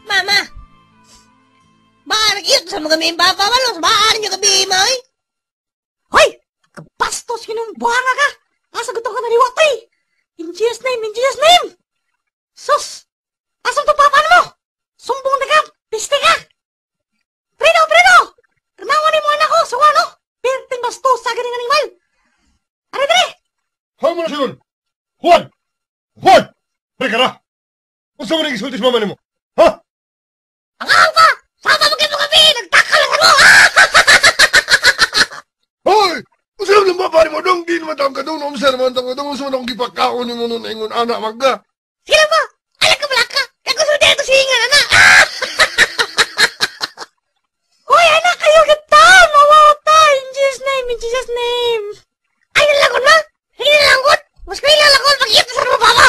Mama! Baka nag-iyot sa mga may babawalos. Baka niyo gabi, may? Hoy! Kabastos yun ang buhanga ka! Asagot ka na ni Watoy! In Jesus' name! In Jesus' name! Sus! Asang to papan mo? Sumbong na ka! Piste ka! Fredo! Fredo! Kanawan ni mo anak ko! Suwano! Perting bastos sa ganing animal! Are dre! Haw mo na siya nun! Juan! Juan! Dre ka na! Kung saan mo nag-isultis mama ni mo? Ha? Ang ka! Sama mo kayo gabi! Nagtakal lang mo! Hoy! Kung saan lang ba mo dong? Di naman tawag ka dong. Umsa naman tawag ka dong. Gusto mo nang kipakaon yung nun na ingon anak magka. Sige mo! Alam ka malaka! Kaya gusto mo dito singan, anak! Hoy anak kayo kita! Mawawata! In Jesus' name! In Jesus' name! Ay, nalangkot ma! Hindi nalangkot! Mas kayo nalangkot pag-iyot sa mga baba!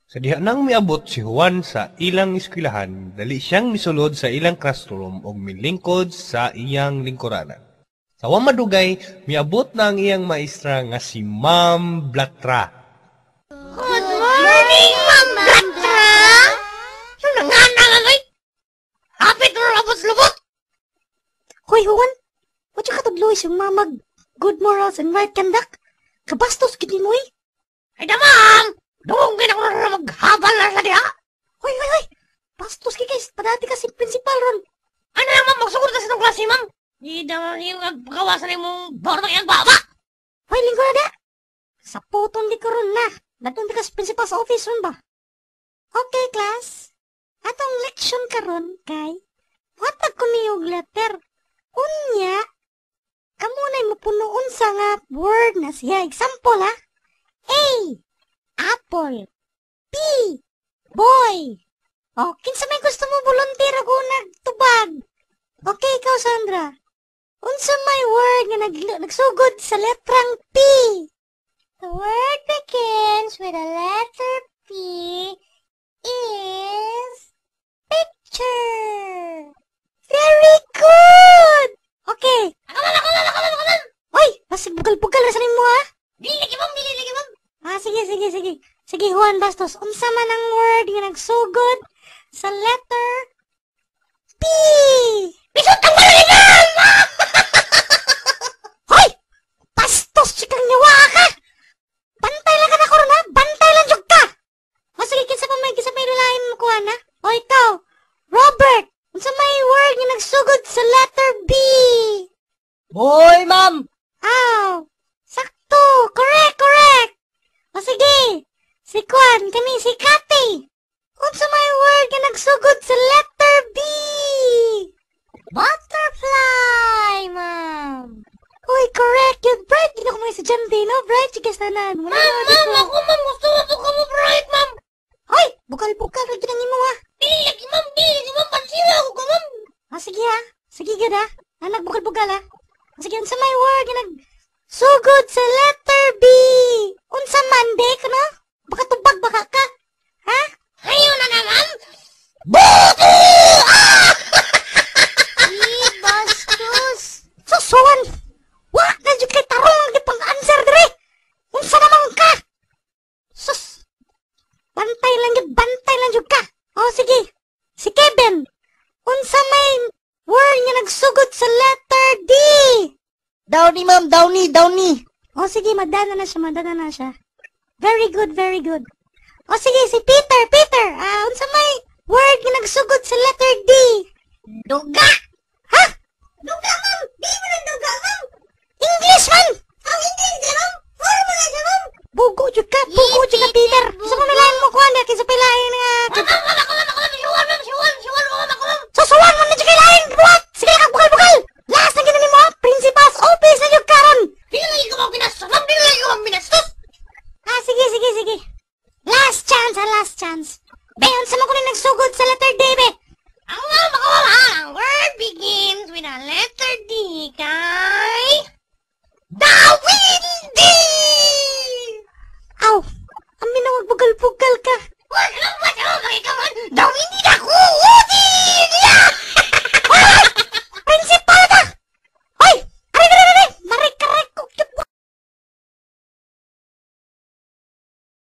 Sa diha nang miabot si Juan sa ilang eskwelahan, dali siyang misulod sa ilang classroom o milingkod sa iyang lingkuranan. Sa wang madugay, miabot na ang iyang maestra nga si Ma'am Blatra. Good morning, Ma'am Blatra! Yung nanganang ay! Hapit mo labot-labot! Hoy Juan! What's yung katudloy yung mamag good morals and right conduct? Kabastos gini mo eh! Ay da, Ma'am! Doon ka na maghabal na sa diha! Hoy! Bastos ki guys! Padati kasi principal ron! Ano lang, Ma'am? Magsugod ka sa itong klase, Ma'am! Di naman yung nagpagawasan mong bordo yung baba! Hoy, linggo na da! Sa putong di ko ron na! Nagtunti ka sa principal's office ron ba? Okay, class. Atong leksyon karon kay watag ko niyog letter. Unya, kamunay mo punoon sa nga word na siya. Example ha? A. Apple. B. Boy. O, kinsa may gusto mo volunteer ako nagtubag? Okay, ikaw Sandra. Unsa may word nga nagsugod sa letrang P? The word begins with a letter P is picture. Very good! Okay. Akalan! Oy, masig bugal-bugal na sanin mo ha? Dili lagi, Ma'am! Sige. Sige, Juan Bastos. Unsa man ang word nga nagsugod sa letter P? Bisot ang malaligan! Hoy! Bastos, chikang niwa ka! Bantay lang ka na ko ron ha? Bantay lang jug ka! O sige, kinsa may lulahin mo kuha na? O ikaw, Robert! Unsa may word nga nagsugod sa letter B? Boy, Ma'am! Aw! Sakto! Correct! O sige! Si Kwan, kani si Kati! Unsa may word nga nagsugod sa letter B? Butterfly, Ma'am! Uy, correct yun, Bright! Hindi ko mga estudyante, no? Bright, sigas tanan. Ma'am! Ako, Ma'am! Gusto ka mo, bright, Ma'am! Hoy! Bukal-bukal, rin ginangin mo ha! Dili lagi, Ma'am! Pansira ako ka, Ma'am! Sige ha? Sige gud ha? Anak, bukal-bukal ha? Sige, unsa may word nga nagsugod sa letter B? Unsa man, dek, no? Baka tubag baka ka? Ha? Hayo na naman! Boto! Bastos! Susuwan! Wa na jud kay tarong di pang-answer dire! Unsa naman ka? Sus! Bantay lang jud ka! O sige! Si Kevin! Unsa may word nga nagsugod sa letter D? Downy, Ma'am! Downy! O sige, madana na siya. Very good. O sige, si Peter! Unsa may word nga nagsugod sa letter D? Duga! Ha? Duga, Ma'am! Di mo na duga, Ma'am! English man! Ang English ka, Ma'am! Wala mo na siya, Ma'am! Bugo jud ka, Peter! Sa pamilayan mo kuha niya, kinsa pilayan nga... Ma'am! Ako